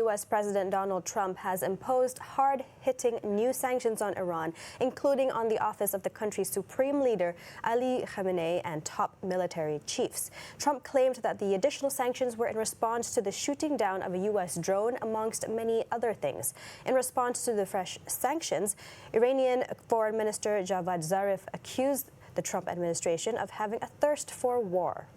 U.S. President Donald Trump has imposed hard-hitting new sanctions on Iran, including on the office of the country's Supreme Leader Ali Khamenei and top military chiefs. Trump claimed that the additional sanctions were in response to the shooting down of a U.S. drone, amongst many other things. In response to the fresh sanctions, Iranian Foreign Minister Javad Zarif accused the Trump administration of having a thirst for war.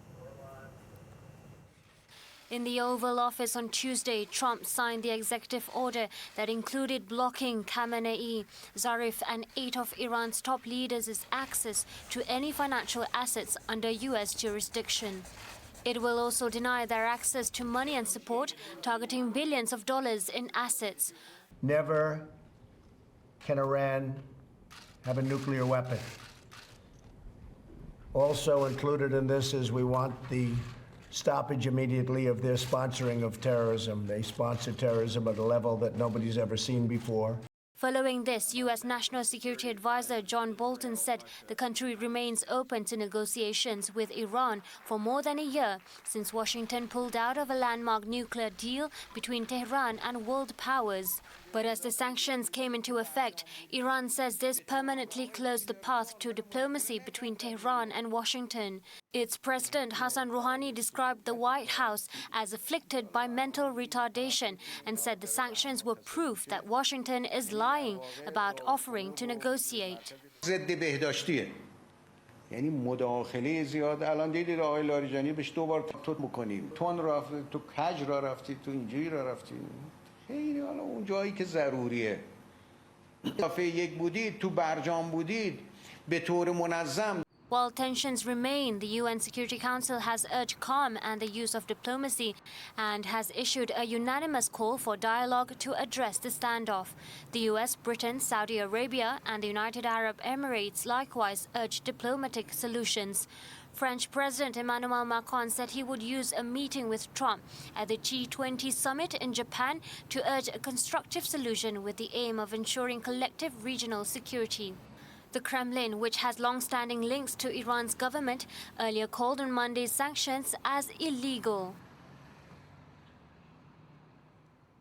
In the Oval Office on Tuesday, Trump signed the executive order that included blocking Khamenei, Zarif, and 8 of Iran's top leaders' access to any financial assets under U.S. jurisdiction. It will also deny their access to money and support, targeting billions of dollars in assets. Never can Iran have a nuclear weapon. Also included in this is we want the stoppage immediately of their sponsoring of terrorism. They sponsor terrorism at a level that nobody's ever seen before. Following this, U.S. National Security Advisor John Bolton said the country remains open to negotiations with Iran for more than a year since Washington pulled out of a landmark nuclear deal between Tehran and world powers. But as the sanctions came into effect, Iran says this permanently closed the path to diplomacy between Tehran and Washington. Its President Hassan Rouhani described the White House as afflicted by mental retardation and said the sanctions were proof that Washington is lying about offering to negotiate. یعنی مداخله زیاد الان دیدید آقای لاریجانی بهش 2 بار تو میکنیم تون رفت تو کج را رفتی تو اینجوری را رفتی خیلی حالا اون جایی که ضروریه اضافه 1 بودید تو برجام بودید به طور منظم. While tensions remain, the UN Security Council has urged calm and the use of diplomacy and has issued a unanimous call for dialogue to address the standoff. The US, Britain, Saudi Arabia and the United Arab Emirates likewise urged diplomatic solutions. French President Emmanuel Macron said he would use a meeting with Trump at the G20 summit in Japan to urge a constructive solution with the aim of ensuring collective regional security. The Kremlin, which has long-standing links to Iran's government, earlier called on Monday's sanctions as illegal.